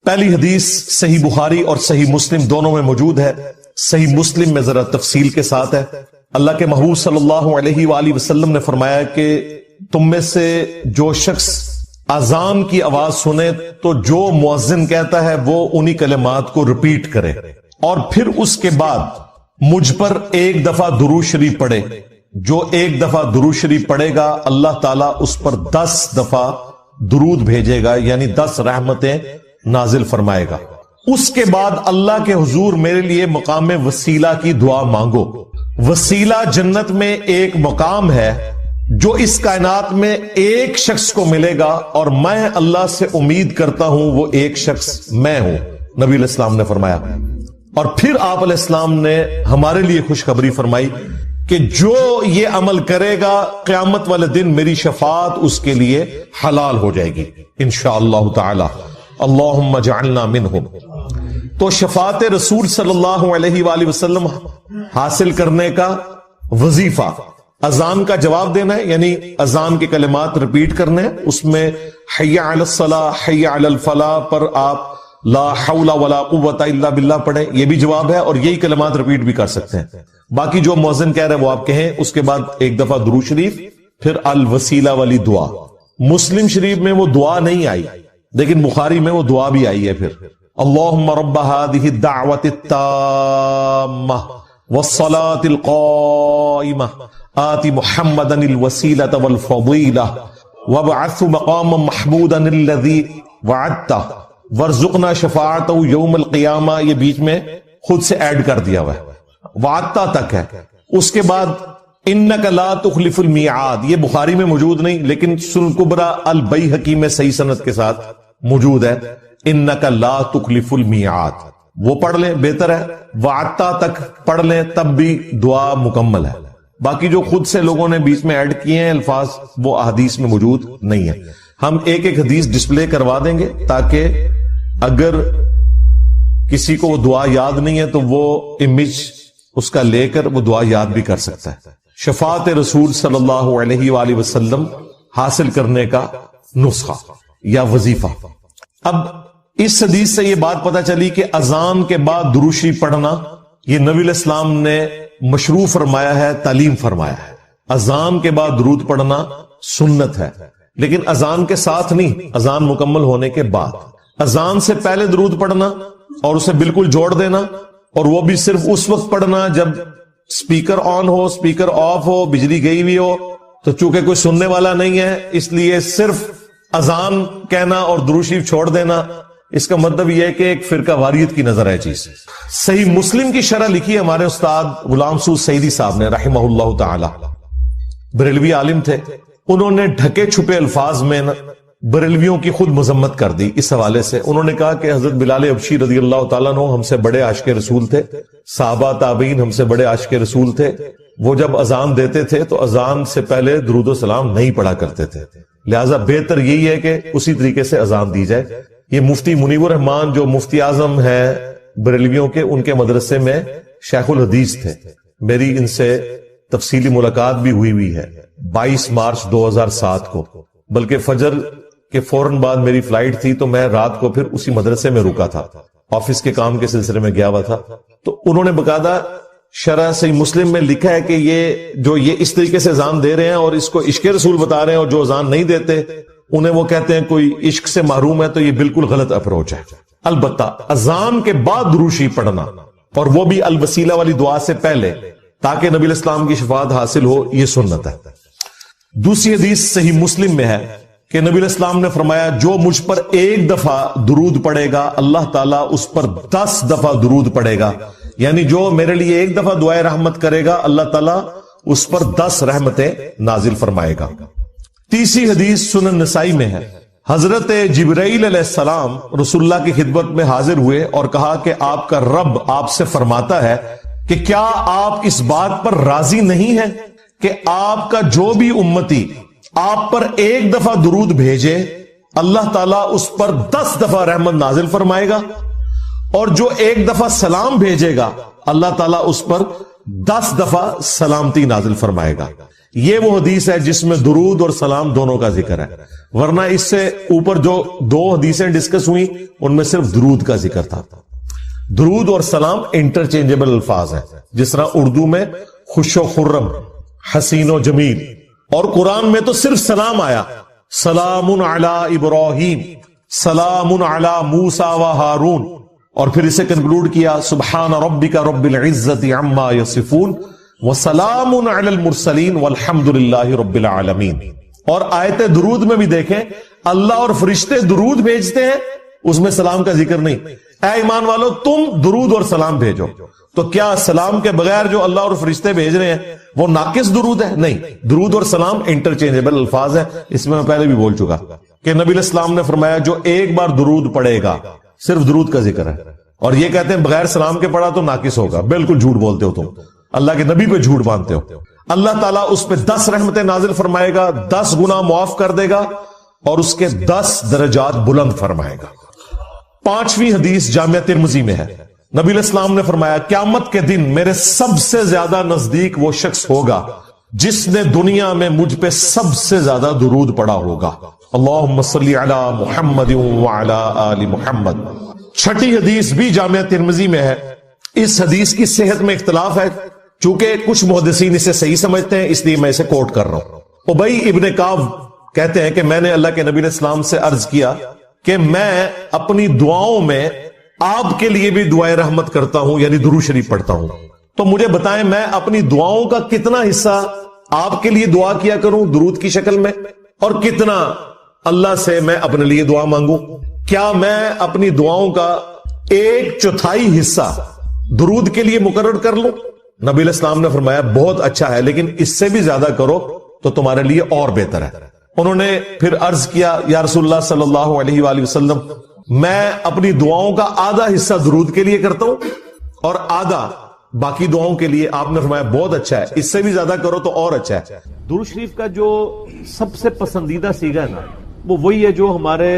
پہلی حدیث صحیح بخاری اور صحیح مسلم دونوں میں موجود ہے. صحیح مسلم میں ذرا تفصیل کے ساتھ ہے. اللہ کے محبوب صلی اللہ علیہ وآلہ وسلم نے فرمایا کہ تم میں سے جو شخص اذان کی آواز سنے تو جو مؤذن کہتا ہے وہ انہی کلمات کو ریپیٹ کرے اور پھر اس کے بعد مجھ پر ایک دفعہ درود شریف پڑھے. جو ایک دفعہ درود شریف پڑھے گا اللہ تعالیٰ اس پر 10 دفعہ درود بھیجے گا، یعنی 10 رحمتیں نازل فرمائے گا. اس کے بعد اللہ کے حضور میرے لیے مقام وسیلہ کی دعا مانگو. وسیلہ جنت میں ایک مقام ہے جو اس کائنات میں ایک شخص کو ملے گا اور میں اللہ سے امید کرتا ہوں وہ ایک شخص میں ہوں، نبی علیہ السلام نے فرمایا. اور پھر آپ علیہ السلام نے ہمارے لیے خوشخبری فرمائی کہ جو یہ عمل کرے گا قیامت والے دن میری شفاعت اس کے لیے حلال ہو جائے گی انشاءاللہ تعالی. اللہم اجعلنا منہم. تو شفاعت رسول صلی اللہ علیہ وآلہ وسلم حاصل کرنے کا وظیفہ اذان کا جواب دینا ہے، یعنی اذان کے کلمات ریپیٹ کرنے ہیں. اس میں حی علی الصلاۃ حی علی الفلاح پر آپ لا حول ولا قوت الا باللہ پڑھیں، یہ بھی جواب ہے، اور یہی کلمات ریپیٹ بھی کر سکتے ہیں. باقی جو مؤذن کہہ رہے ہیں وہ آپ کہیں. اس کے بعد ایک دفعہ درود شریف، پھر الوسیلہ والی دعا. مسلم شریف میں وہ دعا نہیں آئی لیکن بخاری میں وہ دعا بھی آئی ہے. پھر اللہم رب هذه الدعوة التامة والصلاة القائمة آت محمدا الوسيلة والفضيلة وابعثه مقاما محمودا الذي وعدته وارزقنا شفاعته يوم القيامة. یہ بیچ میں خود سے ایڈ کر دیا ہوا ہے، وعدتا تک ہے. اس کے بعد انک لا تخلف المیعاد، یہ بخاری میں موجود نہیں لیکن سنن کبریٰ البیہقی میں صحیح سند کے ساتھ موجود ہے. انک لا تخلف المیعاد وہ پڑھ لیں بہتر ہے. وعدتا تک پڑھ لیں تب بھی دعا مکمل ہے. باقی جو خود سے لوگوں نے بیچ میں ایڈ کیے ہیں الفاظ وہ احادیث میں موجود نہیں ہے. ہم ایک ایک حدیث ڈسپلے کروا دیں گے تاکہ اگر کسی کو وہ دعا یاد نہیں ہے تو وہ امیج اس کا لے کر وہ دعا یاد بھی کر سکتا ہے. شفاعت رسول صلی اللہ علیہ وآلہ وسلم حاصل کرنے کا نسخہ یا وظیفہ. اب اس حدیث سے یہ بات پتہ چلی کہ اذان کے بعد درود شریف پڑھنا یہ نبی علیہ السلام نے مشروع فرمایا ہے، تعلیم فرمایا ہے. اذان کے بعد درود پڑھنا سنت ہے لیکن اذان کے ساتھ نہیں، اذان مکمل ہونے کے بعد. اذان سے پہلے درود پڑھنا اور اسے بالکل جوڑ دینا، اور وہ بھی صرف اس وقت پڑھنا جب سپیکر آن ہو، سپیکر آف ہو، بجلی گئی ہوئی ہو. تو چونکہ کوئی سننے والا نہیں ہے اس لیے صرف اذان کہنا اور درود شریف چھوڑ دینا، اس کا مطلب یہ ہے کہ ایک فرقہ واریت کی نظر ہے چیز. صحیح مسلم کی شرح لکھی ہمارے استاد غلام سعود سعیدی صاحب نے رحمہ اللہ تعالی، بریلوی عالم تھے. انہوں نے ڈھکے چھپے الفاظ میں بریلویوں کی خود مذمت کر دی. اس حوالے سے انہوں نے کہا کہ حضرت بلال حبشی رضی اللہ تعالیٰ عنہ ہم سے بڑے عاشق رسول تھے، صحابہ تابعین ہم سے بڑے عاشق رسول تھے. وہ جب اذان دیتے تھے تو اذان سے پہلے درود و سلام نہیں پڑھا کرتے تھے، لہٰذا بہتر یہی ہے کہ اسی طریقے سے اذان دی جائے. یہ مفتی منیب الرحمان جو مفتی اعظم ہے بریلویوں کے، ان کے مدرسے میں شیخ الحدیث تھے. میری ان سے تفصیلی ملاقات بھی ہوئی ہے 22 مارچ 2007 کو، بلکہ فجر کے فوراً بعد میری فلائٹ تھی تو میں رات کو پھر اسی مدرسے میں رکا تھا، آفس کے کام کے سلسلے میں گیا ہوا تھا. تو انہوں نے باقاعدہ شرح صحیح مسلم میں لکھا ہے کہ یہ اس طریقے سے اذان دے رہے ہیں اور اس کو عشق رسول بتا رہے ہیں، اور جو اذان نہیں دیتے انہیں وہ کہتے ہیں کوئی عشق سے محروم ہے. تو یہ بالکل غلط اپروچ ہے. البتہ اذان کے بعد درود شریف پڑھنا اور وہ بھی الوسیلہ والی دعا سے پہلے تاکہ نبی علیہ السلام کی شفاعت حاصل ہو، یہ سنت ہے. دوسری حدیث صحیح مسلم میں ہے کہ نبی علیہ السلام نے فرمایا جو مجھ پر ایک دفعہ درود پڑے گا اللہ تعالیٰ اس پر 10 دفعہ درود پڑے گا. یعنی جو میرے لیے ایک دفعہ دعائے رحمت کرے گا اللہ تعالیٰ اس پر 10 رحمتیں نازل فرمائے گا. تیسری حدیث سنن نسائی میں ہے. حضرت جبرائیل علیہ السلام رسول اللہ کی خدمت میں حاضر ہوئے اور کہا کہ آپ کا رب آپ سے فرماتا ہے کہ کیا آپ اس بات پر راضی نہیں ہیں کہ آپ کا جو بھی امتی آپ پر ایک دفعہ درود بھیجے اللہ تعالیٰ اس پر 10 دفعہ رحمت نازل فرمائے گا، اور جو ایک دفعہ سلام بھیجے گا اللہ تعالیٰ اس پر 10 دفعہ سلامتی نازل فرمائے گا. یہ وہ حدیث ہے جس میں درود اور سلام دونوں کا ذکر ہے. ورنہ اس سے اوپر جو 2 حدیثیں ڈسکس ہوئی ان میں صرف درود کا ذکر تھا. درود اور سلام انٹرچینجبل الفاظ ہیں، جس طرح اردو میں خوش و خرم، حسین و جمیل، اور قرآن میں تو صرف سلام آیا، سلام علی ابراہیم، سلام علی موسیٰ و ہارون، اور پھر اسے کنکلوڈ کیا سبحان ربک رب العزت عما یصفون وسلام علی المرسلین والحمد للہ رب العالمین. اور آیت درود میں بھی دیکھیں اللہ اور فرشتے درود بھیجتے ہیں، اس میں سلام کا ذکر نہیں. اے ایمان والو تم درود اور سلام بھیجو. تو کیا سلام کے بغیر جو اللہ اور فرشتے بھیج رہے ہیں وہ ناقص درود ہے؟ نہیں، درود اور سلام انٹرچینجبل الفاظ ہیں. اس میں پہلے بھی بول چکا کہ نبی علیہ السلام نے فرمایا جو ایک بار درود پڑھے گا، صرف درود کا ذکر ہے، اور یہ کہتے ہیں بغیر سلام کے پڑھا تو ناقص ہوگا. بالکل جھوٹ بولتے ہو تم، اللہ کے نبی پہ جھوٹ باندھتے ہو. اللہ تعالیٰ اس پہ 10 رحمتیں نازل فرمائے گا، 10 گناہ معاف کر دے گا، اور اس کے 10 درجات بلند فرمائے گا. 5ویں حدیث جامعہ ترمذی میں ہے. نبی علیہ السلام نے فرمایا قیامت کے دن میرے سب سے زیادہ نزدیک وہ شخص ہوگا جس نے دنیا میں مجھ پہ سب سے زیادہ درود پڑھا ہوگا. اللہم صلی علی محمد وعلی آل محمد. 6ٹھی حدیث بھی جامعہ ترمذی میں ہے. اس حدیث کی صحت میں اختلاف ہے، چونکہ کچھ محدثین اسے صحیح سمجھتے ہیں، اس لیے میں اسے کوٹ کر رہا ہوں. ابی ابن کعب کہتے ہیں کہ میں نے اللہ کے نبی علیہ السلام سے عرض کیا کہ میں اپنی دعاؤں میں آپ کے لیے بھی دعائے رحمت کرتا ہوں، یعنی درود شریف پڑھتا ہوں. تو مجھے بتائیں میں اپنی دعاؤں کا کتنا حصہ آپ کے لیے دعا کیا کروں درود کی شکل میں، اور کتنا اللہ سے میں اپنے لیے دعا مانگوں؟ کیا میں اپنی دعاؤں کا 1/4 حصہ درود کے لیے مقرر کر لوں؟ نبی علیہ السلام نے فرمایا بہت اچھا ہے، لیکن اس سے بھی زیادہ کرو تو تمہارے لیے اور بہتر ہے. انہوں نے پھر عرض کیا یا رسول اللہ صلی اللہ علیہ وآلہ وسلم میں اپنی دعاؤں کا آدھا حصہ درود کے لیے کرتا ہوں اور آدھا باقی دعاؤں کے لیے. آپ نے فرمایا بہت اچھا ہے، اس سے بھی زیادہ کرو تو اور اچھا ہے. درود شریف کا جو سب سے پسندیدہ صیغہ ہے نا، وہ وہی ہے جو ہمارے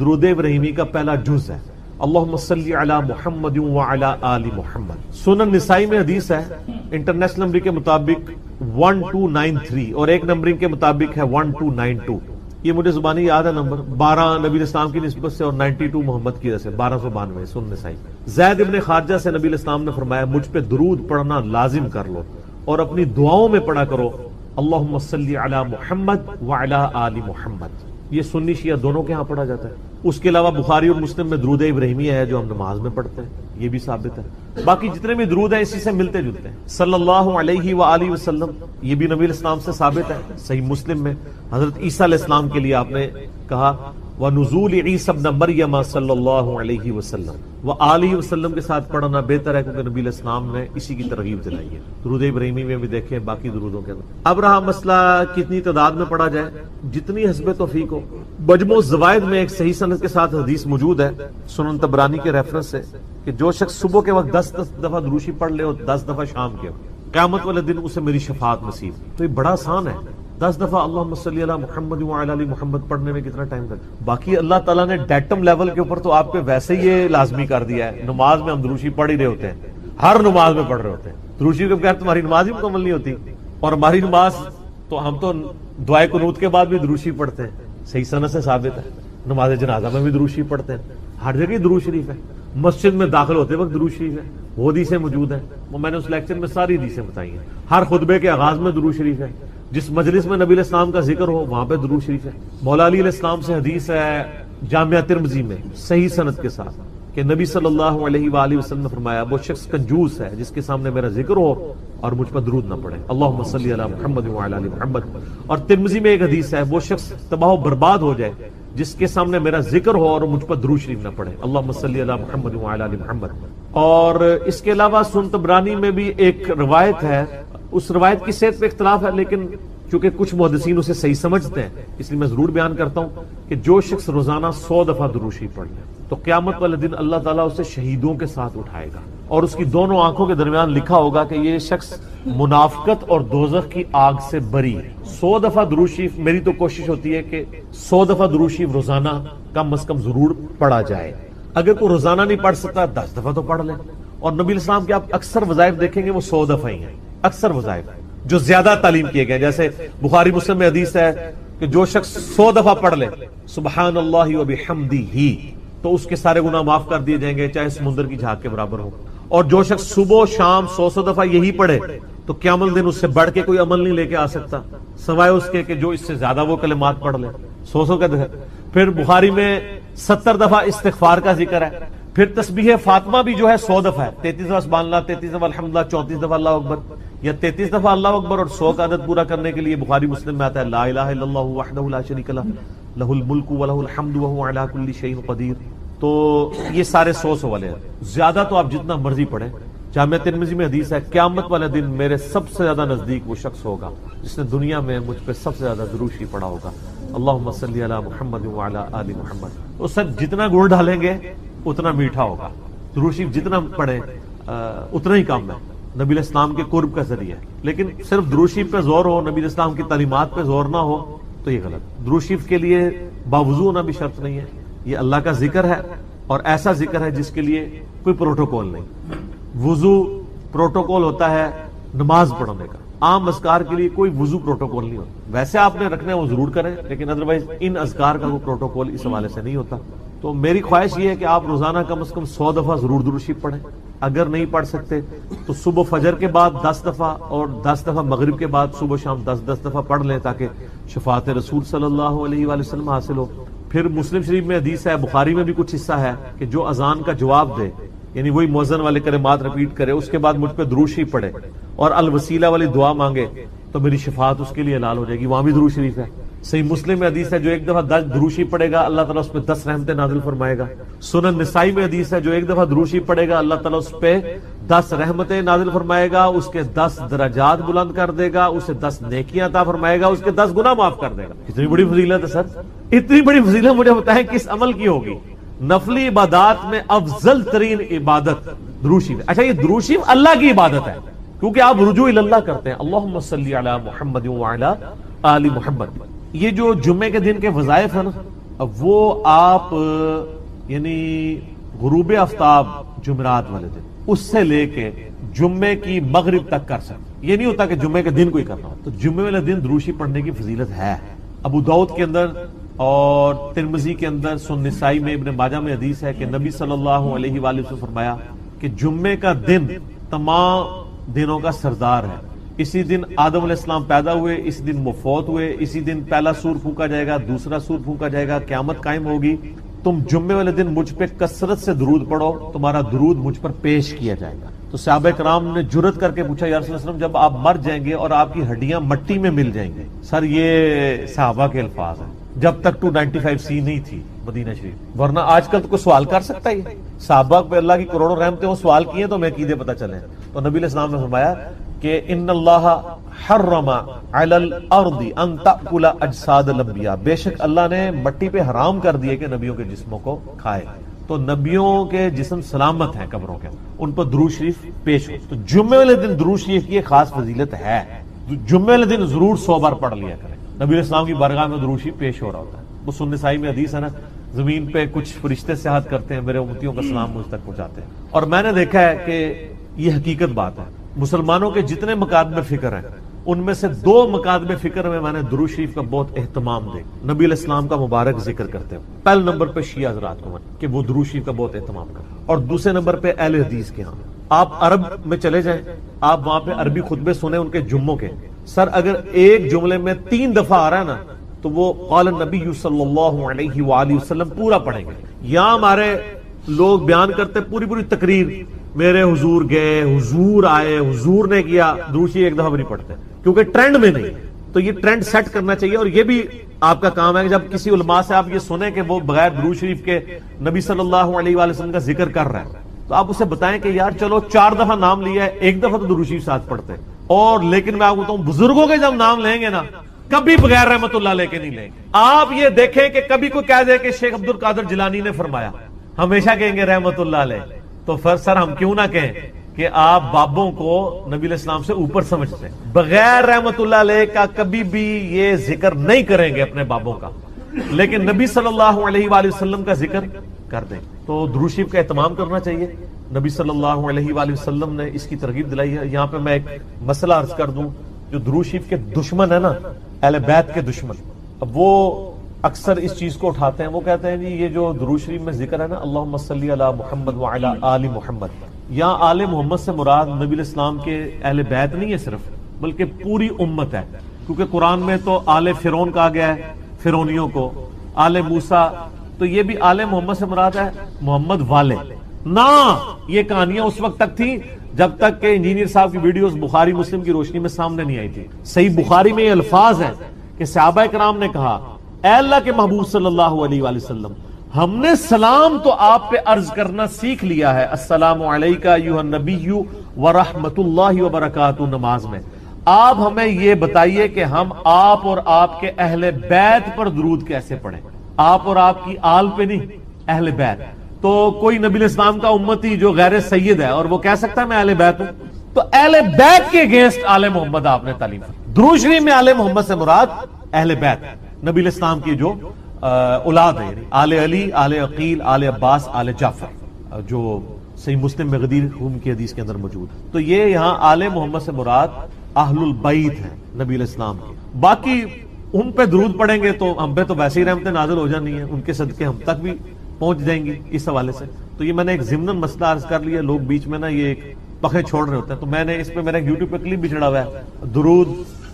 درود ابراہیمی کا پہلا جز ہے، اللہم صلی علی محمد وعلی آل محمد. سنن نسائی میں حدیث ہے، انٹرنیشنل نمبر کے مطابق 1293 اور ایک نمبرنگ کے مطابق ہے 1292. یہ مجھے زبانی یاد ہے نمبر، 12 نبی علیہ السلام کی نسبت سے اور 92 محمد کی وجہ سے 1292 سنن نسائی. زید ابن خارجہ سے نبی علیہ السلام نے فرمایا مجھ پہ درود پڑھنا لازم کر لو اور اپنی دعاؤں میں پڑھا کرو اللہم صلی علی محمد وعلی آل محمد. یہ سنی شیعہ دونوں کے ہاں پڑھا جاتا ہے. اس کے علاوہ بخاری اور مسلم میں درود ابراہیمی ہے جو ہم نماز میں پڑھتے ہیں، یہ بھی ثابت ہے. باقی جتنے بھی درود ہیں اسی سے ملتے جلتے ہیں. صلی اللہ علیہ وآلہ وسلم یہ بھی نبی علیہ السلام سے ثابت ہے. صحیح مسلم میں حضرت عیسیٰ علیہ السلام کے لیے آپ نے کہا وَنُزُولِ عِیسَى ابْنَ مَرْیَمَ صلی اللہ علیہ وسلم وآلہ وسلم کے ساتھ پڑھنا بہتر ہے، کیونکہ نبی علیہ السلام نے اسی کی ترغیب دلائی ہے. درود ابراہیمی میں بھی دیکھیں، باقی درودوں کے اندر. اب رہا مسئلہ کتنی تعداد میں پڑھا جائے، جتنی حسب توفیق ہو. مجموع الزوائد میں ایک صحیح سند کے ساتھ حدیث موجود ہے سنن طبرانی کے ریفرنس سے کہ جو شخص صبح کے وقت 10 دفعہ درود شریف پڑھ لے اور 10 دفعہ شام کے وقت، قیامت والے دن اسے میری شفاعت نصیب. تو یہ بڑا آسان ہے، 10 دفعہ اللہم صلی علی محمد وعلی آل محمد پڑھنے میں کتنا ٹائم لگتا ہے. باقی اللہ تعالیٰ نے ڈیٹم لیول کے اوپر تو آپ پہ ویسے ہی یہ لازمی کر دیا ہے. نماز میں ہم درود شریف پڑھ ہی رہے ہوتے ہیں، ہر نماز میں پڑھ رہے ہوتے ہیں. درود شریف کے بغیر تمہاری نماز ہی مکمل نہیں ہوتی. اور ہماری نماز تو ہم تو دعائے قنوت کے بعد بھی درود شریف پڑھتے ہیں، صحیح سند سے ثابت ہے. نماز جنازہ میں بھی درود شریف پڑھتے ہیں، ہر جگہ درود شریف ہے. مسجد میں داخل ہوتے وقت درود شریف ہے، وہ حدیثیں موجود ہیں، وہ میں نے اس لیکچر میں ساری حدیثیں بتائی ہیں. ہر خطبے کے آغاز میں درود شریف ہے، جس مجلس میں نبی علیہ السلام کا ذکر ہو وہاں پہ درود شریف ہے. مولا علی علیہ السلام سے حدیث ہے جامعہ ترمذی میں صحیح سند کے ساتھ کہ نبی صلی اللہ علیہ وآلہ وسلم نے فرمایا وہ شخص کنجوس ہے جس کے سامنے میرا ذکر ہو اور مجھ پر درود نہ پڑھے، اللہم صلی علی محمد وعلی آل محمد. اور ترمذی میں ایک حدیث ہے وہ شخص تباہ و برباد ہو جائے جس کے سامنے میرا ذکر ہو اور مجھ پر درود شریف نہ پڑھے، اللہم صلی علی محمد وعلی آل محمد. اور اس کے علاوہ سنن طبرانی میں بھی ایک روایت ہے، اس روایت کی صحت پہ اختلاف ہے، لیکن چونکہ کچھ محدثین اسے صحیح سمجھتے ہیں اس لیے میں ضرور بیان کرتا ہوں کہ جو شخص روزانہ 100 دفعہ درود شریف پڑھ لے تو قیامت والے دن اللہ تعالیٰ اسے شہیدوں کے ساتھ اٹھائے گا اور اس کی دونوں آنکھوں کے درمیان لکھا ہوگا کہ یہ شخص منافقت اور دوزخ کی آگ سے بری ہے. 100 دفعہ درود شریف، میری تو کوشش ہوتی ہے کہ 100 دفعہ درود شریف روزانہ کم از کم ضرور پڑھا جائے. اگر کوئی روزانہ نہیں پڑھ سکتا 10 دفعہ تو پڑھ لیں. اور نبی علیہ السلام کے آپ اکثر وظائف دیکھیں گے وہ 100 دفعہ ہی ہیں، اکثر وظائف جو زیادہ تعلیم کیے گئے. جیسے بخاری مسلم میں حدیث ہے کہ جو شخص 100 دفعہ پڑھ لے سبحان اللہ و بحمدہ تو اس کے سارے گناہ معاف کر دیے جائیں گے، چاہے سمندر کی جھاگ کے برابر ہو. اور جو شخص صبح و شام 100 دفعہ یہی پڑھے تو قیامت دن اس سے بڑھ کے کوئی عمل نہیں لے کے آ سکتا سوائے اس کے کہ جو اس سے زیادہ وہ کلمات پڑھ لے. 100 کا دفعہ. پھر بخاری میں 70 دفعہ استغفار کا ذکر ہے. پھر تسبیح فاطمہ بھی جو ہے 100 دفعہ ہے. 33 دفعہ سبحان اللہ، 33 دفعہ الحمدللہ، 34 دفعہ اللہ اکبر، یا 33 دفعہ اللہ اکبر اور 100 کا عدد پورا کرنے کے لیے بخاری مسلم میں آتا ہے لا الہ الا اللہ وحدہ لا شریک لہ لہ الملک ولہ الحمد وہو علی کل شیء قدیر. تو یہ سارے 100 والے ہیں. زیادہ تو آپ جتنا مرضی پڑھیں. جامع ترمذی میں حدیث ہے قیامت والے دن میرے سب سے زیادہ نزدیک وہ شخص ہوگا جس نے دنیا میں مجھ پہ سب سے زیادہ درود شریف پڑھا ہوگا. اللہم صلی علی محمد وعلی آل محمد. تو سر جتنا گڑ ڈالیں گے اتنا میٹھا ہوگا. درود شریف جتنا پڑھیں اتنا ہی کام ہے. نبی علیہ السلام کے قرب کا ذریعہ ہے. لیکن صرف درود شریف پہ زور ہو، نبی علیہ السلام کی تعلیمات پہ زور نہ ہو تو یہ غلط. درود شریف کے لیے باوضو ہونا بھی شرط نہیں ہے. یہ اللہ کا ذکر ہے اور ایسا ذکر ہے جس کے لیے کوئی پروٹوکول نہیں. وضو پروٹوکول ہوتا ہے نماز پڑھنے کا. عام اذکار کے لیے کوئی وضو پروٹوکول نہیں ہوتا. ویسے آپ نے رکھنا ہے وہ ضرور کریں، لیکن ادروائز ان اذکار کا وہ پروٹوکول اس حوالے سے نہیں ہوتا. تو میری خواہش یہ ہے کہ آپ روزانہ کم از کم 100 دفعہ ضرور درود شریف پڑھیں. اگر نہیں پڑھ سکتے تو صبح فجر کے بعد 10 دفعہ اور 10 دفعہ مغرب کے بعد صبح شام 10 دفعہ پڑھ لیں تاکہ شفاعت رسول صلی اللہ علیہ وآلہ وسلم حاصل ہو. پھر مسلم شریف میں حدیث ہے، بخاری میں بھی کچھ حصہ ہے کہ جو اذان کا جواب دے، یعنی وہی مؤذن والے کلمات رپیٹ کرے، اس کے بعد مجھ پہ درود شریف پڑھے اور الوسیلہ والی دعا مانگے تو میری شفاعت اس کے لیے حلال ہو جائے گی. وہاں بھی درود شریف ہے. صحیح مسلم میں حدیث ہے جو ایک دفعہ 10 درود شریف پڑھے گا اللہ تعالیٰ اس پہ 10 رحمتیں نازل فرمائے گا. سنن نسائی میں حدیث ہے جو ایک دفعہ درود شریف پڑھے گا اللہ تعالیٰ اس پہ 10 رحمتیں نازل فرمائے گا، اس کے 10 درجات بلند کر دے گا، اسے 10 نیکیاں عطا فرمائے گا، اس کے 10 گناہ معاف کر دے گا. اتنی بڑی فضیلت ہے سر. اتنی بڑی فضیلت مجھے بتائیں کس عمل کی ہوگی؟ نفلی عبادات میں افضل ترین عبادت درود شریف. اچھا یہ درود شریف اللہ کی عبادت ہے کیونکہ آپ رجوع اللہ کرتے ہیں. اللہم صلی علی محمد وعلی آل محمد. یہ جو جمعے کے دن کے وظائف ہیں نا وہ آپ یعنی غروب آفتاب جمعرات والے دن اس سے لے کے جمعے کی مغرب تک کر سکتے. یہ نہیں ہوتا کہ جمعے کے دن کوئی کرنا ہو. تو جمعے والے دن درود شریف پڑھنے کی فضیلت ہے. ابو داؤد کے اندر اور ترمذی کے اندر، سنن نسائی میں، ابن ماجہ میں حدیث ہے کہ نبی صلی اللہ علیہ وآلہ وسلم فرمایا کہ جمعے کا دن تمام دنوں کا سردار ہے. اسی دن آدم علیہ السلام پیدا ہوئے، اسی دن وہ فوت ہوئے، اسی دن پہلا سور پھونکا جائے گا، دوسرا سور پھونکا جائے گا، قیامت قائم ہوگی. تم جمعے والے دن مجھ پہ کثرت سے درود پڑھو، تمہارا درود مجھ پر پیش کیا جائے گا. تو صحابہ کرام نے جرت کر کے پوچھا یا رسول اللہ صلی اللہ علیہ وسلم جب آپ مر جائیں گے اور آپ کی ہڈیاں مٹی میں مل جائیں گے. سر یہ صحابہ کے الفاظ ہیں جب تک 295C نہیں تھی مدینہ شریف، ورنہ آج کل تو کوئی سوال کر سکتا ہی. صحابہ پہ اللہ کی کروڑوں رحمتیں وہ سوال کیے تو ہمیں عقیدے پتہ چلے. تو نبی علیہ السلام نے فرمایا کہ ان اللہ حرم علی الارض ان تأکل اجساد الانبیاء. بے شک اللہ نے مٹی پہ حرام کر دیے کہ نبیوں کے جسموں کو کھائے. تو نبیوں کے جسم سلامت ہیں قبروں کے، ان پر درود شریف پیش ہو. تو جمعے والے دن درود شریف کی ایک خاص فضیلت ہے. جمعے والے دن ضرور 100 بار پڑھ لیا کریں. نبی علیہ السلام کی بارگاہ میں درود شریف پیش ہو رہا ہوتا ہے. وہ سنن نسائی میں حدیث ہے نا، زمین پہ کچھ فرشتے سیاحت کرتے ہیں، میرے امتیوں کا سلام مجھ تک پہنچاتے ہیں. اور میں نے دیکھا ہے کہ یہ حقیقت بات ہے. مسلمانوں کے جتنے مقادم فکر ہیں ان میں سے 2 مقادم فکر میں نے درود شریف کا بہت اہتمام دے. نبی علیہ السلام کا مبارک ذکر کرتے ہیں. پہلے نمبر پہ شیعہ حضرات کو کہ وہ درود شریف کا بہت اہتمام کرتے ہیں، اور دوسرے نمبر پہ اہل حدیث کے ہاں. آپ عرب میں چلے جائیں، آپ وہاں پہ عربی خطبے سنیں ان کے جمعوں کے. سر اگر ایک جملے میں 3 دفعہ آ رہا ہے نا تو وہ قال النبی صلی اللہ علیہ وآلہ وسلم پورا پڑھیں گے. یہاں ہمارے لوگ بیان کرتے پوری تقریر، میرے حضور گئے، حضور آئے، حضور نے کیا، درود شریف ایک دفعہ بھی نہیں پڑھتے کیونکہ ٹرینڈ میں نہیں. تو یہ ٹرینڈ سیٹ کرنا چاہیے. اور یہ بھی آپ کا کام ہے کہ جب کسی علماء سے آپ یہ سنیں کہ وہ بغیر درود شریف کے نبی صلی اللہ علیہ وآلہ وسلم کا ذکر کر رہا ہے تو آپ اسے بتائیں کہ یار چلو 4 دفعہ نام لیا ہے، 1 دفعہ تو درود شریف ساتھ پڑھتے ہیں. اور لیکن میں آپ کو بتاؤں بزرگوں کے جب نام لیں گے نا کبھی بغیر رحمت اللہ لے کے نہیں لیں گے. آپ یہ دیکھیں کہ کبھی کوئی کہہ دے کہ شیخ عبد القادر جیلانی نے فرمایا، ہمیشہ کہیں گے رحمت اللہ علیہ. تو پھر سر ہم کیوں نہ کہیں کہ آپ بابوں کو نبی علیہ السلام سے اوپر سمجھتے ہیں. بغیر رحمت اللہ علیہ کا کبھی بھی یہ ذکر نہیں کریں گے اپنے بابوں کا، لیکن نبی صلی اللہ علیہ وآلہ وسلم کا ذکر کر دیں. تو درود شریف کا اہتمام کرنا چاہیے. نبی صلی اللہ علیہ وآلہ وسلم نے اس کی ترغیب دلائی ہے. یہاں پہ میں ایک مسئلہ عرض کر دوں، جو درود شریف کے دشمن ہے نا، اہل بیت کے دشمن، اب وہ اکثر اس چیز کو اٹھاتے ہیں، وہ کہتے ہیں جی یہ جو درود شریف میں ذکر ہے نا اللہم صلی علی محمد وعلی آل محمد، یہاں آل محمد سے مراد نبی علیہ السلام کے اہل بیت نہیں ہے صرف، بلکہ پوری امت ہے، کیونکہ قرآن میں تو آل فرعون کہا گیا ہے فرعونیوں کو، آل موسیٰ، تو یہ بھی آل محمد سے مراد ہے محمد والے نہ۔ یہ کہانیاں اس وقت تک تھی جب تک کہ انجینئر صاحب کی ویڈیوز بخاری مسلم کی روشنی میں سامنے نہیں آئی تھی۔ صحیح بخاری میں یہ الفاظ ہیں کہ صحابہ کرام نے کہا اے اللہ کے محبوب صلی اللہ علیہ وآلہ وسلم، ہم نے سلام تو آپ پہ عرض کرنا سیکھ لیا ہے، السلام علیکہ ایھا النبی ورحمۃ اللہ وبرکاتہ، نماز میں آپ ہمیں یہ بتائیے کہ ہم آپ اور آپ کے اہل بیت پر درود کیسے پڑھیں، آپ اور آپ کی آل پہ نہیں، اہل بیت۔ تو کوئی نبی علیہ السلام کا امتی جو غیر سید ہے اور وہ کہہ سکتا ہے میں اہل بیت ہوں، تو اہل بیت کے اگینسٹ آل محمد آپ نے تعلیم دی۔ درود شریف میں آل محمد سے مراد اہل بیت، نبی علیہ السلام کی جو اولاد ہے، یعنی آل علی، آل عقیل، آل عباس، آل جعفر، جو صحیح مسلم میں غدیر خون کی حدیث کے اندر موجود ہے۔ تو یہ یہاں آل محمد سے مراد اہل البیت ہیں نبی علیہ السلام کی۔ باقی ان پہ درود پڑھیں گے تو ہم پہ تو ویسے ہی رحمتیں نازل ہو جانی ہیں، ان کے صدقے ہم تک بھی پہنچ جائیں گی اس حوالے سے۔ تو یہ میں نے ایک ضمناً مسئلہ عرض کر لیا، لوگ بیچ میں نا یہ ایک پخے چھوڑ رہے ہوتے ہیں، تو میں نے اس پہ میرا یوٹیوب پہ کلپ بھی چڑھا ہوا ہے درود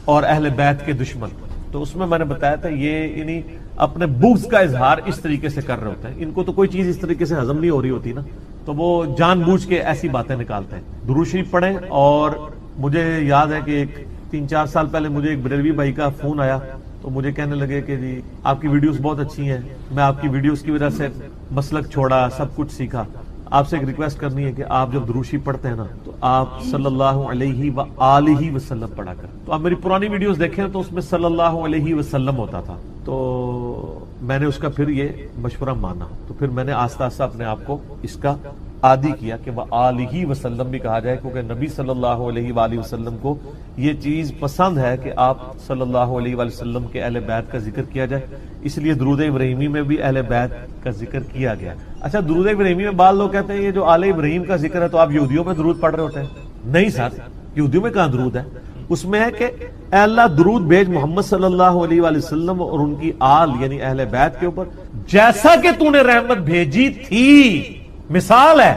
اور اہل بیت کے دشمن، تو اس میں نے بتایا تھا یہ یعنی اپنے بغض کا اظہار اس طریقے سے کر رہے ہوتے ہیں، ان کو تو کوئی چیز اس طریقے سے ہضم نہیں ہو رہی ہوتی نا، تو وہ جان بوجھ کے ایسی باتیں نکالتے ہیں۔ درود شریف پڑھیں، اور مجھے یاد ہے کہ ایک 3-4 سال پہلے مجھے ایک بریلوی بھائی کا فون آیا، تو مجھے کہنے لگے کہ جی آپ کی ویڈیوز بہت اچھی ہیں، میں آپ کی ویڈیوز کی وجہ سے مسلک چھوڑا، سب کچھ سیکھا، آپ سے ایک ریکویسٹ کرنی ہے کہ آپ جب درود شریف پڑھتے ہیں نا تو آپ صلی اللہ علیہ وآلہ وسلم پڑھا کریں۔ تو آپ میری پرانی ویڈیوز دیکھیں تو اس میں صلی اللہ علیہ وسلم ہوتا تھا، تو میں نے اس کا پھر یہ مشورہ مانا، تو پھر میں نے آہستہ آہستہ اپنے آپ کو اس کا عادی کیا کہ وآلہ وسلم بھی کہا جائے، کیونکہ نبی صلی اللہ علیہ وآلہ وسلم کو یہ چیز پسند ہے کہ آپ صلی اللہ علیہ وآلہ وسلم کے اہل بیت کا ذکر کیا جائے، اس لیے درود ابراہیمی میں بھی اہل بیت کا ذکر کیا گیا۔ اچھا، درود ابراہیمی میں بعض لوگ کہتے ہیں یہ جو آل ابراہیم کا ذکر ہے تو آپ یہودیوں میں درود پڑھ رہے ہوتے ہیں۔ نہیں سر، یہودیوں میں کہاں درود ہے؟ اس میں ہے کہ اے اللہ درود بھیج محمد صلی اللہ علیہ وآلہ وسلم اور ان کی آل یعنی اہل بیت کے اوپر جیسا کہ تو نے رحمت بھیجی تھی۔ مثال ہے،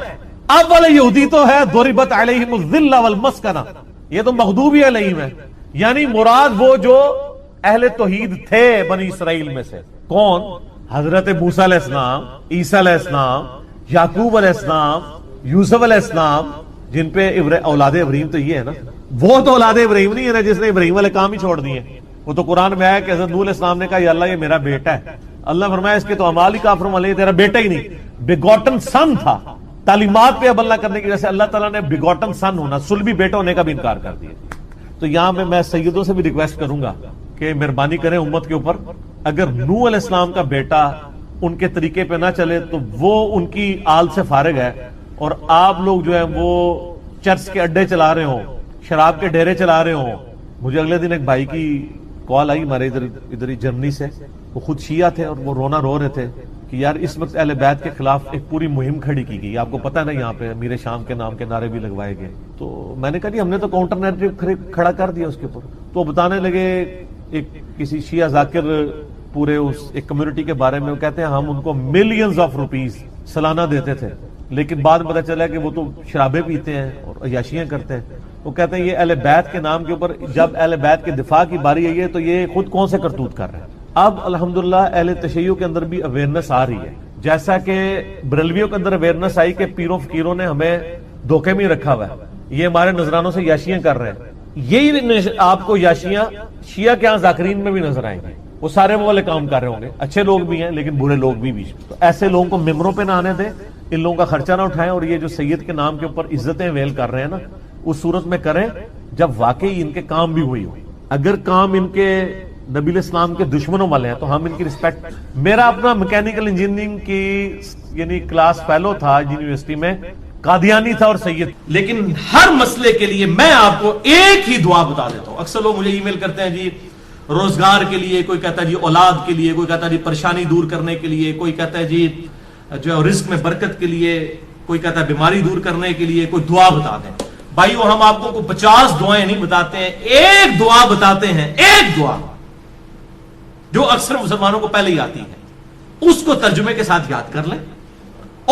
اب والے یہودی تو ہے ضربت علیہم الذلہ والمسکنہ، یہ تو مغضوب علیہم ہے، یعنی مراد وہ جو اہل توحید تھے بنی اسرائیل میں سے۔ کون؟ حضرت موسیٰ علیہ السلام، عیسیٰ علیہ السلام، یعقوب علیہ السلام، یوسف علیہ السلام، جن پہ اولاد ابراہیم تو یہ ہے نا، وہ تو اولاد ابراہیم نہیں ہے نا جس نے ابراہیم والے کام ہی چھوڑ دیے۔ وہ تو قرآن میں آیا کہ حضرت نوح علیہ السلام نے کہا یا اللہ یہ میرا بیٹا ہے، اللہ فرمایا اس کے تو اعمال ہی کافر والے، تیرا بیٹا ہی نہیں، بیگوٹن سن تھا۔ تعلیمات پہ عمل نہ کرنے کی وجہ سے اللہ تعالیٰ نے بیگوٹن سن ہونا، صلبی بیٹا ہونے کا بھی انکار کر دیا۔ تو یہاں میں سیدوں سے بھی ریکویسٹ کروں گا کہ مہربانی کریں امت کے اوپر، اگر نوح علیہ السلام کا بیٹا ان کے طریقے پہ نہ چلے تو وہ ان کی آل سے فارغ ہے، اور آپ لوگ جو ہے وہ چرچ کے اڈے چلا رہے ہوں، شراب کے ڈیرے چلا رہے ہوں۔ مجھے اگلے دن ایک بھائی کی کال آئی ہمارے ادھر ہی جرمنی سے، وہ خود شیعہ تھے اور وہ رونا رو رہے تھے کہ یار اس وقت اہل بیت کے خلاف ایک پوری مہم کھڑی کی گئی، آپ کو پتہ ہے نا یہاں پہ امیر شام کے نام کے نعرے بھی لگوائے گئے۔ تو میں نے کہا جی ہم نے تو کاؤنٹر نیریٹو کھڑا کر دیا اس کے اوپر۔ تو بتانے لگے ایک کسی شیعہ ذاکر پورے اس ایک کمیونٹی کے بارے میں، وہ کہتے ہیں ہم ان کو ملینز آف روپیز سالانہ دیتے تھے، لیکن بعد میں پتہ چلا کہ وہ تو شرابیں پیتے ہیں اور عیاشیاں کرتے ہیں۔ وہ کہتے ہیں یہ اہل بیت کے نام کے اوپر جب اہل بیت کے دفاع کی باری آئی ہے تو یہ خود کون سے کرتوت کر رہے ہیں۔ اب الحمدللہ اہل تشیع کے اندر بھی اویئرنس آ رہی ہے، جیسا کہ بریلویوں کے اندر اویئرنس آئی کہ پیروں فقیروں نے ہمیں دھوکے میں رکھا ہوا ہے، یہ ہمارے نذرانوں سے یاشیاں کر رہے ہیں۔ یہی آپ کو یاشیاں شیعہ کے ہاں ذاکرین میں بھی نظر آئیں گے، وہ سارے وہ والے کام کر رہے ہوں گے، اچھے لوگ بھی ہیں لیکن برے لوگ بھی بیچ میں۔ تو ایسے لوگوں کو ممبروں پہ نہ آنے دیں، ان لوگوں کا خرچہ نہ اٹھائیں، اور یہ جو سید کے نام کے اوپر عزتیں ویل کر رہے ہیں نا، اس صورت میں کریں جب واقعی ان کے کام بھی ہوئی ہو۔ اگر کام ان کے نبی علیہ السلام کے دشمنوں والے ہیں تو ہم ان کی رسپیکٹ۔ میرا اپنا میکینیکل انجینئرنگ کی یعنی کلاس فیلو تھا یونیورسٹی میں، قادیانی تھا اور سید، لیکن ہر مسئلے کے لیے میں آپ کو ایک ہی دعا بتا دیتا ہوں۔ اکثر لوگ مجھے ای میل کرتے ہیں جی روزگار کے لیے، کوئی کہتا ہے جی اولاد کے لیے، کوئی کہتا ہے جی پریشانی دور کرنے کے لیے، کوئی کہتا ہے جی جو رزق میں برکت کے لیے، کوئی کہتا ہے بیماری دور کرنے کے لیے کوئی دعا بتا دیں۔ بھائیو ہم آپ کو 50 دعائیں نہیں بتاتے ہیں، ایک دعا بتاتے ہیں، ایک دعا جو اکثر مسلمانوں کو پہلے ہی آتی ہے، اس کو ترجمے کے ساتھ یاد کر لیں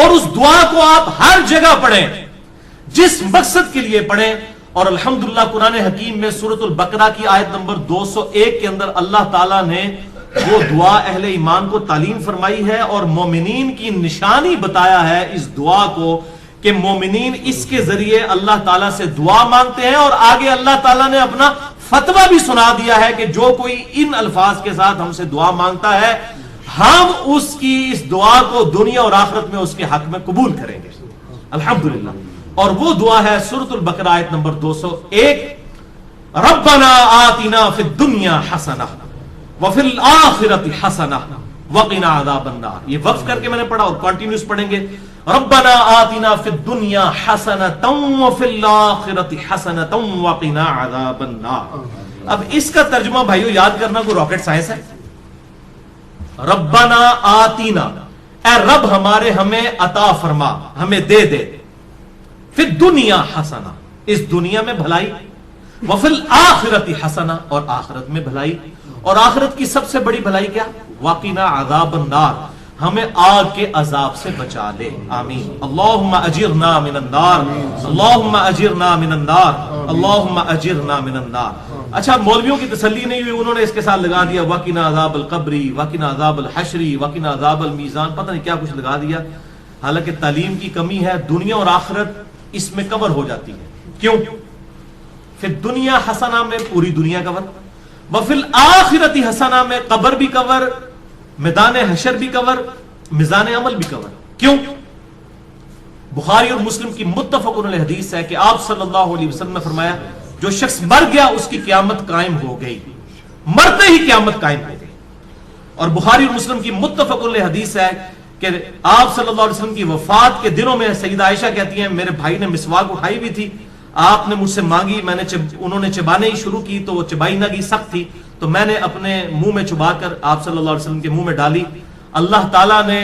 اور اس دعا کو آپ ہر جگہ پڑھیں، جس مقصد کے لیے پڑھیں. اور الحمدللہ قرآن حکیم میں سورۃ البقرہ کی آیت نمبر 201 کے اندر اللہ تعالیٰ نے وہ دعا اہل ایمان کو تعلیم فرمائی ہے اور مومنین کی نشانی بتایا ہے اس دعا کو کہ مومنین اس کے ذریعے اللہ تعالیٰ سے دعا مانگتے ہیں. اور آگے اللہ تعالیٰ نے اپنا فتویٰ بھی سنا دیا ہے کہ جو کوئی ان الفاظ کے ساتھ ہم سے دعا مانگتا ہے ہم اس کی اس دعا کو دنیا اور آخرت میں اس کے حق میں قبول کریں گے. الحمدللہ. اور وہ دعا ہے سورۃ البقرہ آیت نمبر 201، ربنا آتنا فی الدنیا حسنہ وفی الآخرۃ حسنہ وقنا عذاب النار. یہ وقف کر کے میں نے پڑھا اور کنٹینیوس پڑھیں گے. ربنا آتنا فی الدنیا حسنۃ وفی الآخرۃ حسنۃ وقنا عذاب النار. اب اس کا ترجمہ بھائیو یاد کرنا کوئی راکٹ سائنس ہے. ربنا آتینا، اے رب ہمارے ہمیں عطا فرما، ہمیں دے دے، فی الدنیا حسنہ، اس دنیا میں بھلائی، وفی الآخرۃ حسنہ، اور آخرت میں بھلائی. اور آخرت کی سب سے بڑی بھلائی کیا؟ وقنا عذاب النار، ہمیں آگ کے عذاب سے بچا لے. آمین. اللہم اجرنا من النار، اللہم اجرنا من النار، اللہم اجرنا من النار. اچھا مولویوں کی تسلی نہیں ہوئی، انہوں نے اس کے ساتھ لگا دیا وقنا عذاب القبری، وقنا عذاب الحشری، وقنا عذاب المیزان، پتہ نہیں کیا کچھ لگا دیا. حالانکہ تعلیم کی کمی ہے. دنیا اور آخرت اس میں کور ہو جاتی ہے. کیوں؟ پھر دنیا حسنہ میں پوری دنیا کور، وفی الآخرۃ حسنہ میں قبر بھی کور، میدان حشر بھی کور، میزان عمل بھی کور. کیوں؟ بخاری اور مسلم کی متفق علیہ حدیث ہے کہ آپ صلی اللہ علیہ وسلم نے فرمایا جو شخص مر گیا اس کی قیامت قائم ہو گئی، مرتے ہی قیامت قائم ہو گئی. اور بخاری اور مسلم کی متفق علیہ حدیث ہے کہ آپ صلی اللہ علیہ وسلم کی وفات کے دنوں میں سیدہ عائشہ کہتی ہیں میرے بھائی نے مسواک اٹھائی بھی تھی، آپ نے مجھ سے مانگی، میں نے انہوں نے چبانے ہی شروع کی تو وہ چبائی نہ گئی، سخت تھی، تو میں نے اپنے منہ میں چبا کر آپ صلی اللہ علیہ وسلم کے منہ میں ڈالی. اللہ تعالیٰ نے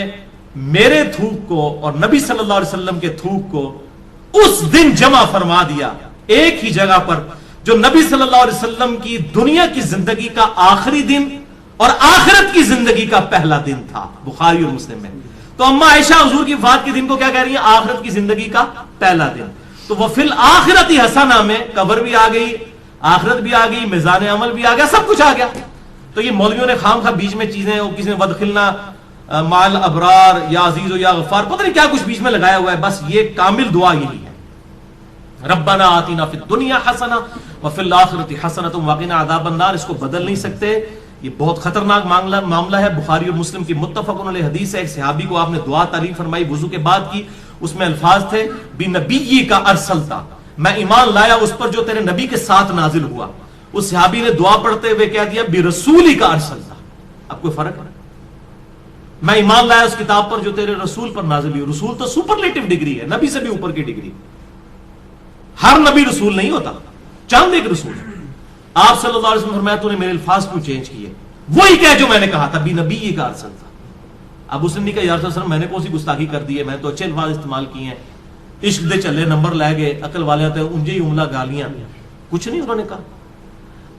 میرے تھوک کو اور نبی صلی اللہ علیہ وسلم کے تھوک کو اس دن جمع فرما دیا ایک ہی جگہ پر جو نبی صلی اللہ علیہ وسلم کی دنیا کی زندگی کا آخری دن اور آخرت کی زندگی کا پہلا دن تھا. بخاری اور مسلم میں. تو اما عائشہ حضور کی وفات کے دن کو کیا کہہ رہی ہیں؟ آخرت کی زندگی کا پہلا دن. تو وہ فی الآخرۃ حسنہ میں قبر بھی آ گئی، آخرت بھی آ گئی، میزان عمل بھی آ گیا، سب کچھ آ گیا. تو یہ مولویوں نے خام خواہ بیچ میں چیزیں، کسی نے ودخلنا مال ابرار یا عزیز و یا غفار، پتہ نہیں کیا کچھ بیچ میں لگایا ہوا ہے. بس یہ کامل دعا یہی ہے، ربنا آتنا فی الدنیا حسنہ وفی الآخرۃ حسنۃ وقنا عذاب النار. اس کو بدل نہیں سکتے، یہ بہت خطرناک معاملہ ہے. بخاری اور مسلم کی متفق علیہ حدیث ہے. ایک صحابی کو آپ نے دعا تعلیم فرمائی وضو کے بعد کی، اس میں الفاظ تھے بنبی کا ارسلتا، میں ایمان لایا اس پر جو تیرے نبی کے ساتھ نازل ہوا. اس صحابی نے دعا پڑھتے ہوئے کہہ دیا برسولی کا ارسلتا. اب کوئی فرق ہے؟ میں ایمان لایا اس کتاب پر جو تیرے رسول پر نازل ہوئی. رسول تو سپرلیٹو ڈگری ہے، نبی سے بھی اوپر کی ڈگری. ہر نبی رسول نہیں ہوتا، چاند ایک رسول. آپ صلی اللہ علیہ وسلم فرمایا تو نے میرے الفاظ کیوں چینج کیے؟ وہی کہہ جو میں نے کہا تھا بنبی کا ارسل تھا. اب اس نے کہا یا رسول اللہ میں نے کون سی گستاخی کر دی ہے، میں تو اچھے الفاظ استعمال کیے ہیں، عشق دے چلے نمبر لے گئے، عقل والے آتے ہیں انجے ہی عملہ گالیاں، کچھ نہیں انہوں نے کہا.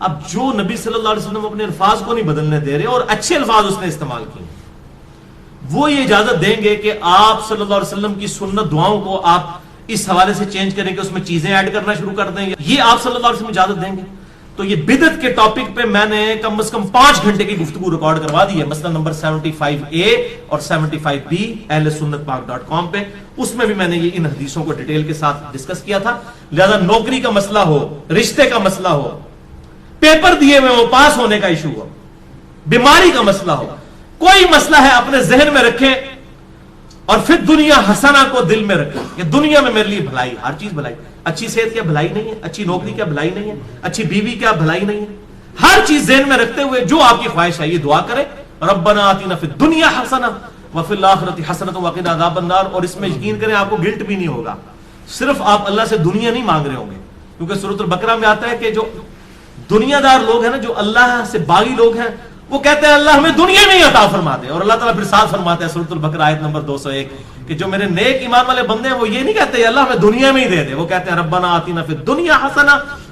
اب جو نبی صلی اللہ علیہ وسلم اپنے الفاظ کو نہیں بدلنے دے رہے اور اچھے الفاظ اس نے استعمال کیے، وہ یہ اجازت دیں گے کہ آپ صلی اللہ علیہ وسلم کی سنت دعاؤں کو آپ اس حوالے سے چینج کریں کہ اس میں چیزیں ایڈ کرنا شروع کر دیں، یہ آپ صلی اللہ علیہ وسلم اجازت دیں گے؟ تو یہ بدعت کے ٹاپک پہ میں نے کم از کم 5 گھنٹے کی گفتگو ریکارڈ کروا دی ہے، مثلا نمبر 75A اور 75B اہل سنت پاک.com پہ. اس میں بھی میں نے یہ ان حدیثوں کو ڈیٹیل کے ساتھ ڈسکس کیا تھا. لہذا نوکری کا مسئلہ ہو، رشتے کا مسئلہ ہو، پیپر دیے ہوئے وہ پاس ہونے کا ایشو ہو، بیماری کا مسئلہ ہو، کوئی مسئلہ ہے اپنے ذہن میں رکھیں اور پھر دنیا حسنہ کو دل میں رکھیں کہ دنیا میں میرے لیے بھلائی، ہر چیز بھلائی. اچھی صحت کیا بھلائی نہیں ہے؟ اچھی نوکری کیا بھلائی نہیں ہے؟ اچھی بیوی کیا بھلائی نہیں ہے؟ ہر چیز ذہن میں رکھتے ہوئے جو آپ کی خواہش ہے یہ دعا کریں ربنا آتنا فی الدنیا حسنہ وفی الآخرۃ حسنۃ وقنا عذاب النار. اور اس میں یقین کریں آپ کو گلٹ بھی نہیں ہوگا، صرف آپ اللہ سے دنیا نہیں مانگ رہے ہوں گے، کیونکہ سورۃ البقرہ میں آتا ہے کہ جو دنیا دار لوگ ہیں نا، جو اللہ سے باغی لوگ ہیں، وہ کہتے ہیں اللہ ہمیں دنیا میں ہی عطا فرما دے. اور اللہ تعالیٰ پھر ساتھ فرماتا ہے سورۃ البقرہ آیت نمبر 201 کہ جو میرے نیک ایمان والے بندے ہیں وہ یہ نہیں کہتے اللہ ہمیں دنیا میں ہی دے دے، وہ کہتے ہیں ربنا آتنا فی الدنیا حسنہ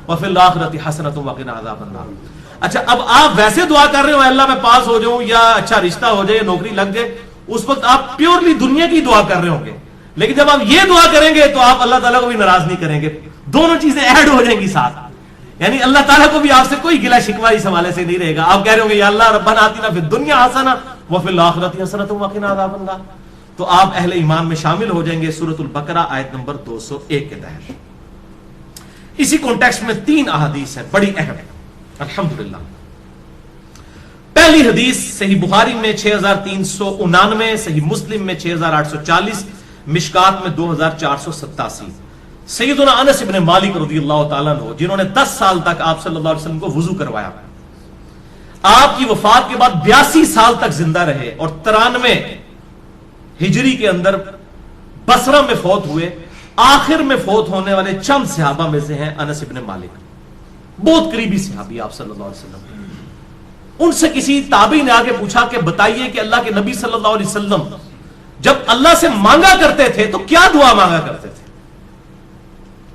وفی الآخرۃ حسنۃ وقنا عذاب النار. اچھا اب آپ ویسے دعا کر رہے ہو اللہ میں پاس ہو جاؤں یا اچھا رشتہ ہو جائے یا نوکری لگ جائے، اس وقت آپ پیورلی دنیا کی دعا کر رہے ہوں گے، لیکن جب آپ یہ دعا کریں گے تو آپ اللہ تعالیٰ کو بھی ناراض نہیں کریں گے، دونوں چیزیں ایڈ ہو جائیں گی ساتھ، یعنی اللہ تعالیٰ کو بھی آپ سے کوئی گلہ شکوہ اس حوالے سے نہیں رہے گا. آپ کہہ رہے ہوں گے یا اللہ ربنا آتنا فی الدنیا حسنہ وفی الآخرۃ حسنۃ وقنا عذاب النار، تو آپ اہل ایمان میں شامل ہو جائیں گے سورۃ البقرہ آیت نمبر 201 کے تحت. اسی کانٹیکسٹ میں 3 احادیث ہیں بڑی اہم، الحمدللہ. پہلی حدیث صحیح بخاری میں 6399، صحیح مسلم میں 6840، مشکات میں 2487. سیدنا انس ابن مالک رضی اللہ تعالیٰ عنہ جنہوں نے 10 سال تک آپ صلی اللہ علیہ وسلم کو وضو کروایا، آپ کی وفات کے بعد 82 سال تک زندہ رہے اور 93 ہجری کے اندر بصرہ میں فوت ہوئے. آخر میں فوت ہونے والے چند صحابہ میں سے ہیں انس ابن مالک، بہت قریبی صحابی آپ صلی اللہ علیہ وسلم. ان سے کسی تابعی نے آگے پوچھا کہ بتائیے کہ اللہ کے نبی صلی اللہ علیہ وسلم جب اللہ سے مانگا کرتے تھے تو کیا دعا مانگا کرتے تھے؟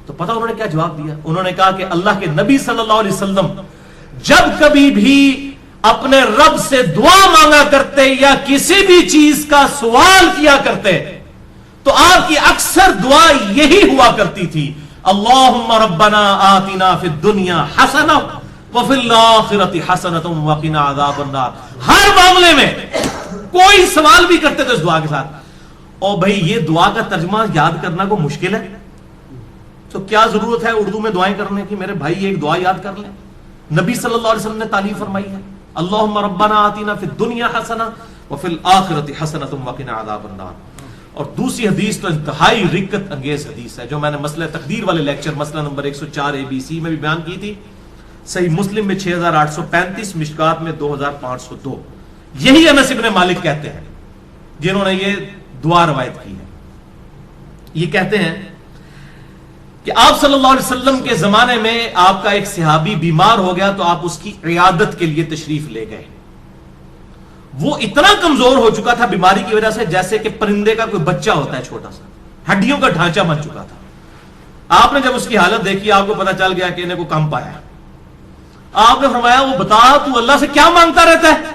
تو پتہ انہوں نے کیا جواب دیا؟ انہوں نے کہا کہ اللہ کے نبی صلی اللہ علیہ وسلم جب کبھی بھی اپنے رب سے دعا مانگا کرتے یا کسی بھی چیز کا سوال کیا کرتے تو آپ کی اکثر دعا یہی ہوا کرتی تھی، اللہم ربنا آتنا فی الدنیا حسنہ وفی الآخرۃ حسنۃ وقنا عذاب النار. ہر معاملے میں کوئی سوال بھی کرتے تھے اس دعا کے ساتھ. اور بھائی یہ دعا کا ترجمہ یاد کرنا کو مشکل ہے تو کیا ضرورت ہے اردو میں دعائیں کرنے کی؟ میرے بھائی ایک دعا یاد کر لیں، نبی صلی اللہ علیہ وسلم نے تعلیم فرمائی ہے، اللہم ربنا آتنا فی الدنیا حسنہ وفی الآخرۃ حسنۃ وقنا عذاب النار. اور دوسری حدیث تو انتہائی رکت انگیز حدیث ہے جو میں نے مسئلہ تقدیر والے لیکچر مسئلہ نمبر 104 ABC میں بھی بیان کی تھی. صحیح مسلم میں 6835، مشکات میں 2502. یہی انس ابن مالک کہتے ہیں جنہوں نے یہ دعا روایت کی ہے. یہ کہتے ہیں کہ آپ صلی اللہ علیہ وسلم کے زمانے میں آپ کا ایک صحابی بیمار ہو گیا تو آپ اس کی عیادت کے لیے تشریف لے گئے. وہ اتنا کمزور ہو چکا تھا بیماری کی وجہ سے جیسے کہ پرندے کا کوئی بچہ ہوتا ہے چھوٹا سا، ہڈیوں کا ڈھانچہ بن چکا تھا. آپ نے جب اس کی حالت دیکھی آپ کو پتا چل گیا کہ انہیں کو کم پایا. آپ نے فرمایا وہ بتا تو اللہ سے کیا مانگتا رہتا ہے؟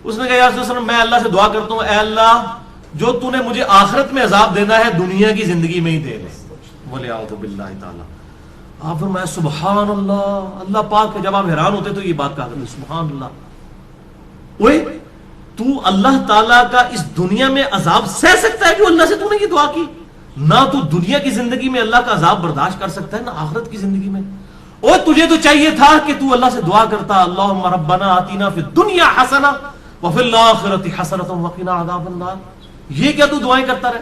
اس نے کہا یا رسول اللہ میں اللہ سے دعا کرتا ہوں اے اللہ جو تو نے مجھے آخرت میں عذاب دینا ہے دنیا کی زندگی میں ہی دے لے. بولے اعوذ باللہ تعالی. آپ فرمایا سبحان اللہ، اللہ پاک. جب آپ حیران ہوتے تو یہ بات کہا کرتے سبحان اللہ. اوے تو اللہ تعالیٰ کا اس دنیا میں عذاب سہ سکتا ہے جو اللہ سے تو نے یہ دعا کی؟ نہ تو دنیا کی زندگی میں اللہ کا عذاب برداشت کر سکتا ہے نہ آخرت کی زندگی میں. اور تجھے تو چاہیے تھا کہ تو اللہ سے دعا کرتا اللہم ربنا آتنا فی الدنیا حسنہ وفی الآخرۃ حسنۃ وقنا عذاب النار. یہ کیا تو دعائیں کرتا رہے؟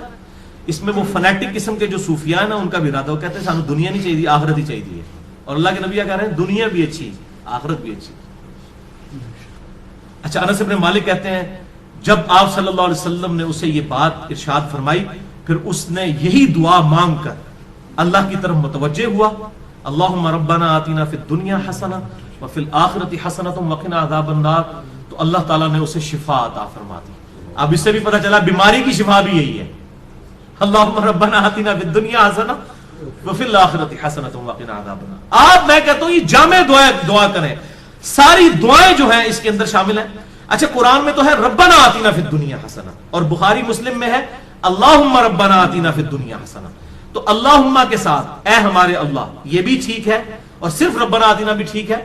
اس میں وہ فنیٹک قسم کے جو صوفیاء ہیں نا ان کا بھی ارادہ، وہ کہتے ہیں سانو دنیا نہیں چاہیے آخرت ہی چاہیے. اور اللہ کے نبی کہہ رہے ہیں دنیا بھی اچھی آخرت بھی اچھی. اچھا انس ابن مالک کہتے ہیں جب آپ صلی اللہ علیہ وسلم نے اسے یہ بات ارشاد فرمائی پھر اس نے یہی دعا مانگ کر اللہ کی طرف متوجہ ہوا، اللہم ربنا آتنا فی الدنیا حسنہ وفی الآخرۃ حسنۃ وقنا عذاب النار. تو اللہ تعالیٰ نے اسے شفا عطا فرما دی. اب اس سے بھی پتہ چلا بیماری کی شفا بھی یہی ہے، اللہم ربنا آتنا فی الدنیا حسنہ وفی الآخرۃ حسنۃ وقنا عذاب النار. آپ میں کہتا ہوں یہ جامع دعا کریں، ساری دعائیں جو ہیں اس کے اندر شامل ہیں. اچھا قرآن میں تو ہے ربنا آتنا فی الدنیا حسنہ اور بخاری مسلم میں ہے اللہم ربنا آتنا فی الدنیا حسنہ. تو اللہم کے ساتھ اے ہمارے اللہ یہ بھی ٹھیک ہے اور صرف ربنا آتنا بھی ٹھیک ہے،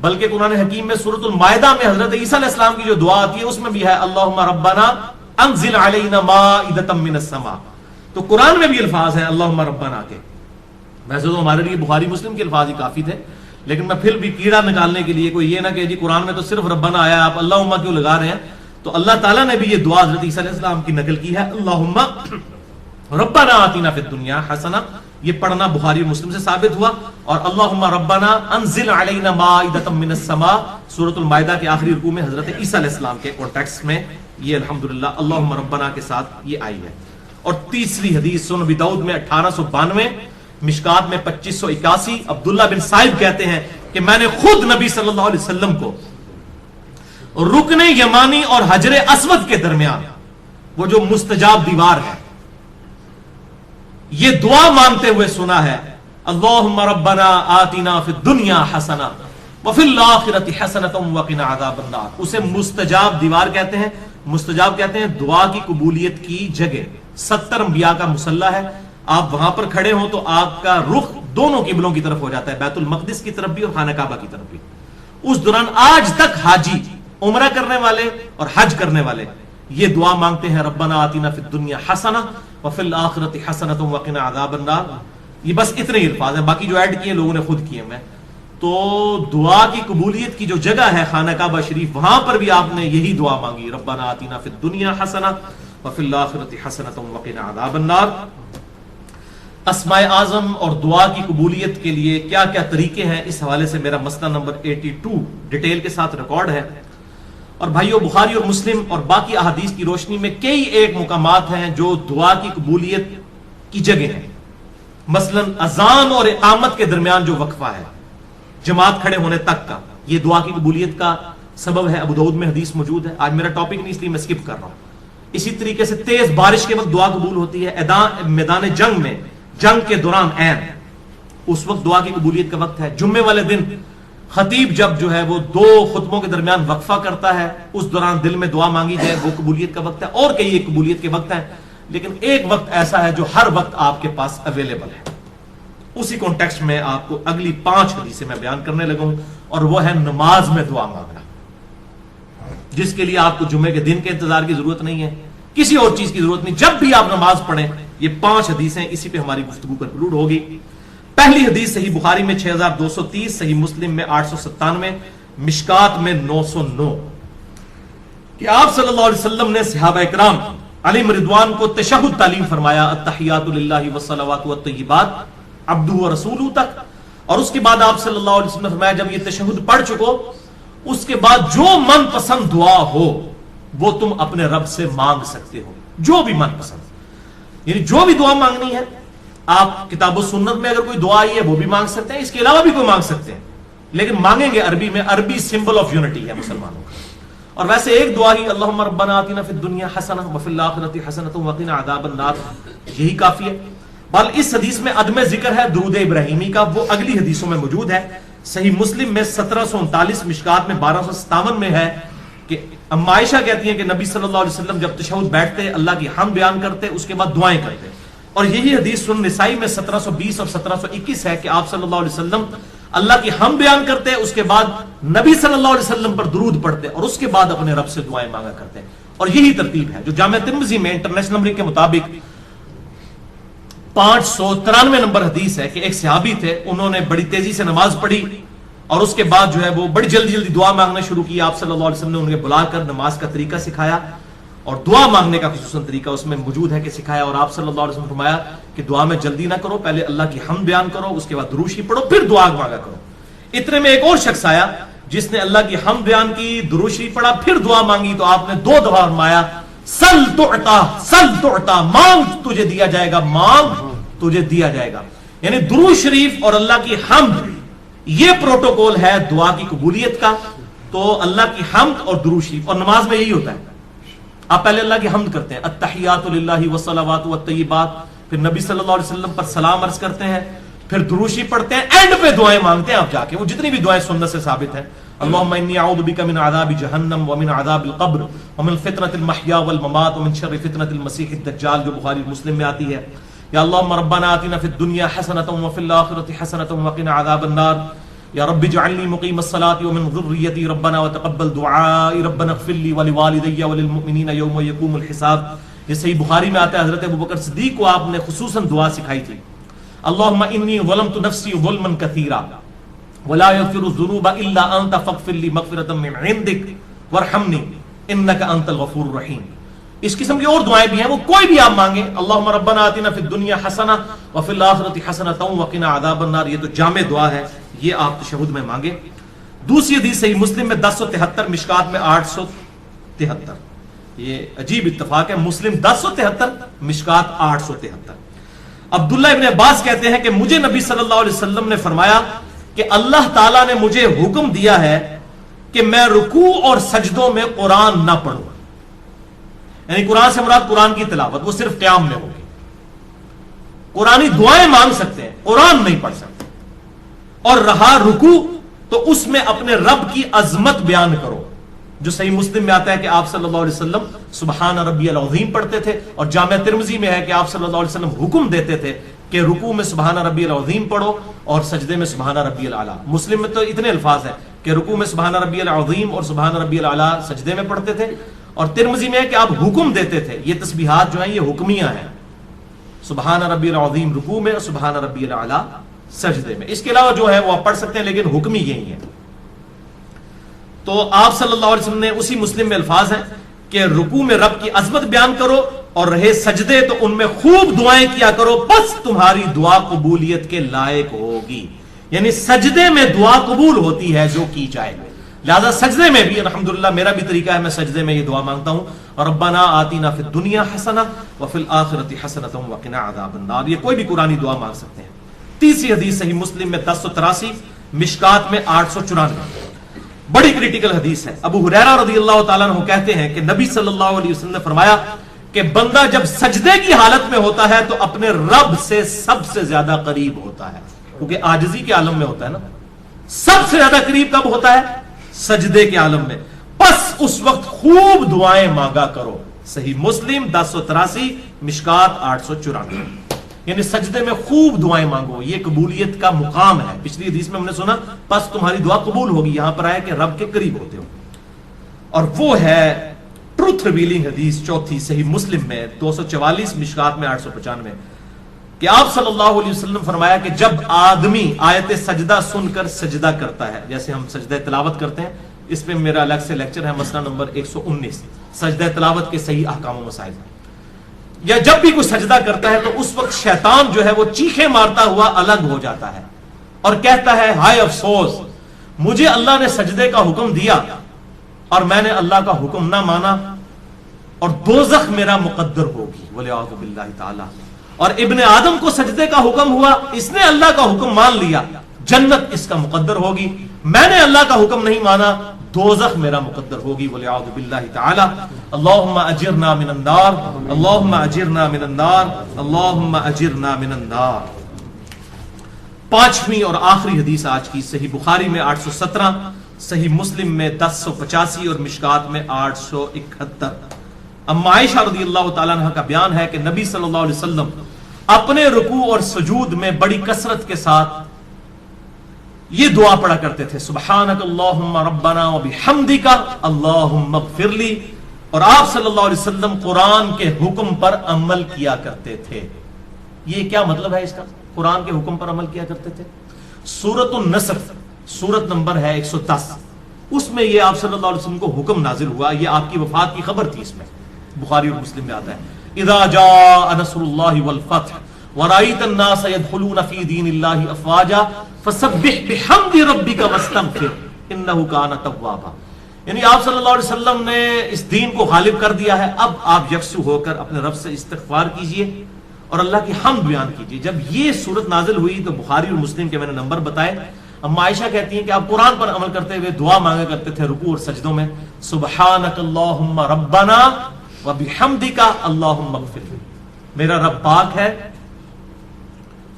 بلکہ قرآن حکیم میں سورۃ المائدہ میں حضرت عیسیٰ علیہ السلام کی جو دعا آتی ہے اس میں بھی ہے اللہم ربنا انزل علینا مائدۃ من السماء. تو قرآن میں بھی الفاظ ہیں اللہم ربنا کے. ویسے تو ہمارے لیے بخاری مسلم کے الفاظ ہی کافی تھے، لیکن میں پھر بھی کیڑا نکالنے کے لیے کوئی یہ نہ کہ جی قرآن میں تو صرف ربنا آیا آپ اللہم کیوں لگا رہے ہیں. تو اللہ تعالیٰ نے بھی یہ دعا حضرت عیسیٰ علیہ السلام کی نقل کی ہے اللہم ربنا آتنا فی الدنیا حسنہ. یہ پڑھنا بخاری اور مسلم سے ثابت ہوا. اور اللہم ربنا انزل علینا مائدۃ من السماء سورۃ المائدہ کے آخری رکوع میں حضرت عیسیٰ علیہ السلام کے کانٹیکسٹ میں یہ الحمدللہ اللہم ربنا کے ساتھ یہ آئی ہے. اور تیسری حدیث سنن ابی داؤد میں 1892، مشکات میں 2581، عبداللہ بن صائب کہتے ہیں کہ میں نے خود نبی صلی اللہ علیہ وسلم کو رکن یمانی اور حجر اسود کے درمیان وہ جو مستجاب دیوار ہے یہ دعا مانتے ہوئے سنا ہے اللہم ربنا آتنا فی الدنیا حسنہ وفی الآخرۃ حسنۃ وقنا عذاب النار. اسے مستجاب دیوار کہتے ہیں. مستجاب کہتے ہیں دعا کی قبولیت کی جگہ. 70 انبیاء کا مصلی ہے. آپ وہاں پر کھڑے ہوں تو آپ کا رخ دونوں قبلوں کی طرف ہو جاتا ہے, بیت المقدس کی طرف بھی اور خانہ کعبہ کی طرف بھی. اس دوران آج تک حاجی, عمرہ کرنے والے اور حج کرنے والے یہ دعا مانگتے ہیں ربنا آتنا فی الدنیا حسنہ وفی الآخرۃ حسنۃ وقنا عذاب النار. یہ بس اتنے ہی الفاظ ہیں, باقی جو ایڈ کیے لوگوں نے خود کیے. میں تو دعا کی قبولیت کی جو جگہ ہے خانہ کعبہ شریف, وہاں پر بھی آپ نے یہی دعا مانگی ربنا آتنا فی الدنیا حسنہ وفی الآخرۃ حسنۃ وقنا عذاب النار. اسماء اعظم اور دعا کی قبولیت کے لیے کیا کیا طریقے ہیں, اس حوالے سے میرا مسئلہ نمبر 82 ڈیٹیل کے ساتھ ریکارڈ ہے. اور بھائیو, بخاری اور مسلم اور باقی احادیث کی روشنی میں کئی ایک مقامات ہیں جو دعا کی قبولیت کی جگہ ہیں. مثلا اذان اور اقامت کے درمیان جو وقفہ ہے جماعت کھڑے ہونے تک کا, یہ دعا کی قبولیت کا سبب ہے. ابو داؤد میں حدیث موجود ہے. آج میرا ٹاپک نہیں اس لیے میں سکپ کر رہا ہوں. اسی طریقے سے تیز بارش کے وقت دعا قبول ہوتی ہے. میدان جنگ میں, جنگ کے دوران عین, اس وقت دعا کی قبولیت کا وقت ہے. جمعے والے دن خطیب جب جو ہے وہ 2 خطبوں کے درمیان وقفہ کرتا ہے, اس دوران دل میں دعا مانگی جائے, وہ قبولیت کا وقت ہے. اور کئی ایک قبولیت کے وقت ہیں, لیکن ایک وقت ایسا ہے جو ہر وقت آپ کے پاس اویلیبل ہے. اسی کانٹیکسٹ میں آپ کو اگلی 5 حدیثیں میں بیان کرنے لگا ہوں, اور وہ ہے نماز میں دعا مانگنا, جس کے لیے آپ کو جمعے کے دن کے انتظار کی ضرورت نہیں ہے, کسی اور چیز کی ضرورت نہیں. جب بھی آپ نماز پڑھیں, یہ 5 حدیثیں اسی پہ ہماری گفتگو کنکلوڈ ہوگی. پہلی حدیث صحیح بخاری میں 6230, صحیح مسلم میں 897, مشکات میں 909 کہ آپ صلی اللہ علیہ وسلم نے صحابہ اکرام علیہم رضوان کو تشہد تعلیم فرمایا, التحیات للہ والصلوات والطیبات عبدہ ورسولہ تک. اور اس کے بعد آپ صلی اللہ علیہ وسلم نے فرمایا جب یہ تشہد پڑھ چکو, اس کے بعد جو من پسند دعا ہو وہ تم اپنے رب سے مانگ سکتے ہو, جو بھی من پسند. یعنی جو بھی دعا مانگنی ہے آپ کتاب و سنت میں اگر کوئی دعا آئی ہے وہ بھی مانگ سکتے ہیں, اس کے علاوہ بھی کوئی مانگ سکتے ہیں, لیکن مانگیں گے عربی میں. عربی سمبل آف یونٹی ہے مسلمانوں کا. اور ویسے ایک دعا ہی اللہم ربنا آتنا فی الدنیا حسنہ وفی الآخرۃ حسنۃ وقنا عذاب النار, یہی کافی ہے. بل اس حدیث میں عدم ذکر ہے درود ابراہیمی کا, وہ اگلی حدیثوں میں موجود ہے. صحیح مسلم میں 1739, مشکات میں 1257 میں ہے کہ اما عائشہ کہتی ہیں کہ نبی صلی اللہ علیہ وسلم جب تشہد بیٹھتے اللہ کی حمد بیان کرتے, اس کے بعد دعائیں کرتے. اور یہی حدیث سنن نسائی میں 1720 اور 1721 ہے کہ آپ صلی اللہ علیہ وسلم اللہ کی حمد بیان کرتے, اس کے بعد نبی صلی اللہ علیہ وسلم پر درود پڑھتے, اور اس کے بعد اپنے رب سے دعائیں مانگا کرتے. اور یہی ترتیب ہے جو جامع ترمذی میں انٹرنیشنل نمبر کے مطابق 593 نمبر حدیث ہے کہ ایک صحابی تھے, انہوں نے بڑی تیزی سے نماز پڑھی اور اس کے بعد جو ہے وہ بڑی جلدی جلدی دعا مانگنا شروع کی. آپ صلی اللہ علیہ وسلم نے انہیں بلا کر نماز کا طریقہ سکھایا, اور دعا مانگنے کا خصوصاً طریقہ اس میں موجود ہے کہ سکھایا. اور آپ صلی اللہ علیہ وسلم نے فرمایا کہ دعا میں جلدی نہ کرو, پہلے اللہ کی حمد بیان کرو, اس کے بعد درود شریف پڑھو, پھر دعا مانگا کرو. اتنے میں ایک اور شخص آیا جس نے اللہ کی حمد بیان کی, درود شریف پڑھا, پھر دعا مانگی. تو آپ نے 2 دفعہ فرمایا سل تعطا, سل تعطا, مانگ تجھے دیا جائے گا, مانگ تجھے دیا جائے گا. یعنی درود شریف اور اللہ کی حمد یہ پروٹوکول ہے دعا کی قبولیت کا. تو اللہ کی حمد اور درود شریف, اور نماز میں یہی ہوتا ہے, آپ پہلے اللہ کی حمد کرتے ہیں التحیات للہ والصلوات والطیبات, پھر نبی صلی اللہ علیہ وسلم پر سلام عرض کرتے ہیں, پھر درود شریف پڑھتے ہیں, اینڈ پہ دعائیں مانگتے ہیں آپ جا کے. وہ جتنی بھی دعائیں سنت سے ثابت ہیں, اللہم انی اعوذ بک من عذاب جہنم ومن عذاب القبر ومن فتنة المحیا والممات ومن شر فتنة المسیح الدجال, جو بخاری مسلم میں آتی ہے. یا اللہم ربنا آتنا فی الدنیا حسنۃ وفی الآخرۃ حسنۃ وقنا عذاب النار. یا رب اجعلنی مقیم الصلاۃ ومن ذریتی ربنا وتقبل دعائی ربنا اغفر لی ولوالدی وللمؤمنین یوم یقوم الحساب. یہ صحیح بخاری میں آتا ہے, حضرت ابوبکر صدیق کو آپ نے خصوصاً دعا سکھائی تھی, اللہم انی ظلمت نفسی ظلما کثیرا ولا یغفر الذنوب الا انت فاغفر لی مغفرۃ من عندک وارحمنی انک انت الغفور الرحیم. اس قسم کی اور دعائیں بھی ہیں, وہ کوئی بھی آپ مانگیں. اللہم ربنا آتنا فی الدنیا حسنہ وفی الآخرۃ حسنۃ وقنا عذاب النار, یہ تو جامع دعا ہے, یہ آپ تشہد میں مانگیں. دوسری حدیث صحیح مسلم میں 1073, مشکات میں 873. یہ عجیب اتفاق ہے, مسلم 1073, مشکات 873. عبداللہ ابن عباس کہتے ہیں کہ مجھے نبی صلی اللہ علیہ وسلم نے فرمایا کہ اللہ تعالیٰ نے مجھے حکم دیا ہے کہ میں رکوع اور سجدوں میں قرآن نہ پڑھوں. یعنی قرآن سے مراد قرآن کی تلاوت, وہ صرف قیام میں ہوگی. قرآنی دعائیں مانگ سکتے ہیں، قرآن نہیں پڑھ سکتے. اور رہا رکوع تو اس میں اپنے رب کی عظمت بیان کرو، جو صحیح مسلم میں آتا ہے کہ آپ صلی اللہ علیہ وسلم سبحان ربی العظیم پڑھتے تھے، اور جامع ترمذی میں ہے کہ آپ صلی اللہ علیہ وسلم حکم دیتے تھے کہ رکوع میں سبحان ربی العظیم پڑھو اور سجدے میں سبحان ربی الاعلی. مسلم میں تو اتنے الفاظ ہیں کہ رکوع میں سبحان ربی العظیم اور سبحان ربی الاعلی سجدے میں پڑھتے تھے، اور ترمذی میں ہے کہ آپ حکم دیتے تھے. یہ تسبیحات جو ہیں یہ حکمیہ ہیں، سبحان ربی العظیم رکوع میں اور سبحان ربی الاعلی سجدے میں. اس کے علاوہ جو ہے وہ آپ پڑھ سکتے ہیں، لیکن حکمی یہی ہے. تو آپ صلی اللہ علیہ وسلم نے اسی مسلم میں الفاظ ہیں کہ رکوع میں رب کی عظمت بیان کرو، اور رہے سجدے تو ان میں خوب دعائیں کیا کرو، بس تمہاری دعا قبولیت کے لائق ہوگی. یعنی سجدے میں دعا قبول ہوتی ہے جو کی جائے. لہذا سجدے میں بھی الحمدللہ میرا بھی طریقہ ہے، میں سجدے میں یہ دعا مانگتا ہوں، ربنا آتینا فی الدنیا حسنہ وفی الآخرۃ حسنۃ وقنا عذاب النار. یہ کوئی بھی قرآنی دعا مانگ سکتے ہیں. تیسری حدیث صحیح مسلم میں 1083، مشکات میں 894، بڑی کریٹیکل حدیث ہے. ابو ہریرہ رضی اللہ تعالیٰ عنہ کہتے ہیں کہ نبی صلی اللہ علیہ وسلم نے فرمایا کہ بندہ جب سجدے کی حالت میں ہوتا ہے تو اپنے رب سے سب سے زیادہ قریب ہوتا ہے، کیونکہ عاجزی کے عالم میں ہوتا ہے نا. سب سے زیادہ قریب کب ہوتا ہے؟ سجدے کے عالم میں. بس اس وقت خوب دعائیں مانگا کرو. صحیح مسلم 1083، مشکات 894. یعنی سجدے میں خوب دعائیں مانگو، یہ قبولیت کا مقام ہے. پچھلی حدیث میں ہم نے سنا بس تمہاری دعا قبول ہوگی، یہاں پر آیا کہ رب کے قریب ہوتے ہو. اور وہ ہے ٹروتھ ریویلنگ حدیث چوتھی صحیح مسلم میں 244، مشکات میں 895، کہ آپ صلی اللہ علیہ وسلم فرمایا کہ جب آدمی آیت سجدہ سن کر سجدہ کرتا ہے، جیسے ہم سجدہ تلاوت کرتے ہیں، اس پہ میرا الگ سے لیکچر ہے، مسئلہ نمبر 119، سجدہ تلاوت کے صحیح احکام و مسائل. یا جب بھی کوئی سجدہ کرتا ہے تو اس وقت شیطان جو ہے وہ چیخیں مارتا ہوا الگ ہو جاتا ہے اور کہتا ہے ہائے افسوس، مجھے اللہ نے سجدے کا حکم دیا اور میں نے اللہ کا حکم نہ مانا، اور دوزخ میرا مقدر ہوگی والعیاذ باللہ تعالی. اور ابن آدم کو سجدے کا حکم ہوا، اس نے اللہ کا حکم مان لیا، جنت اس کا مقدر ہوگی. میں نے اللہ کا حکم نہیں مانا، دوزخ میرا مقدر ہوگی والعیاذ باللہ تعالی. اللہم اجرنا من النار، اللہم اجرنا من النار، اللہم اجرنا من النار. پانچویں اور آخری حدیث آج کی صحیح بخاری میں 817، صحیح مسلم میں 1085 اور مشکات میں 871. اما عائشہ رضی اللہ تعالیٰ عنہ کا بیان ہے کہ نبی صلی اللہ علیہ وسلم اپنے رکوع اور سجود میں بڑی کثرت کے ساتھ یہ دعا پڑھا کرتے تھے، سبحانک اللہم ربنا وبحمدک اللہم اغفر لی. اور آپ صلی اللہ علیہ وسلم قرآن کے حکم پر عمل کیا کرتے تھے. یہ کیا مطلب ہے اس کا؟ قرآن کے حکم پر عمل کیا کرتے تھے. سورۃ النصر سورت نمبر ہے 110، اس میں یہ آپ صلی اللہ علیہ وسلم کو حکم نازل ہوا. یہ آپ کی وفات کی خبر تھی، اس میں بخاری اور مسلم میں آتا ہے اذا جاء نصر اللہ والفتح ورأيت الناس يدخلون في دين الله افواجا فسبح بحمد ربك واستغفر انه كان توابا. یعنی آپ صلی اللہ علیہ وسلم نے اس دین کو غالب کر دیا ہے، اب آپ یکسو ہو کر اپنے رب سے استغفار کیجئے اور اللہ کی حمد بیان کیجئے. جب یہ صورت نازل ہوئی تو بخاری اور مسلم کے میں نے نمبر بتائے. اما عائشہ کہتی ہیں کہ آپ قرآن پر عمل کرتے ہوئے دعا مانگا کرتے تھے رکوع اور سجدوں میں، سبحانک اللہم ربنا وبحمدک اللہم اغفر لی. میرا رب پاک ہے،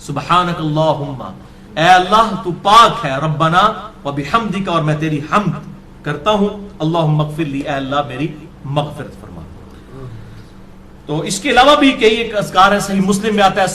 سبحانک اللہم، اے اللہ تو پاک ہے، ربنا وبحمدک، اور میں تیری حمد کرتا ہوں، اللہم اغفر لی، اے اللہ میری مغفرت فرما. تو اس کے علاوہ بھی کئی ایک اذکار ہیں. صحیح مسلم میں آتا ہے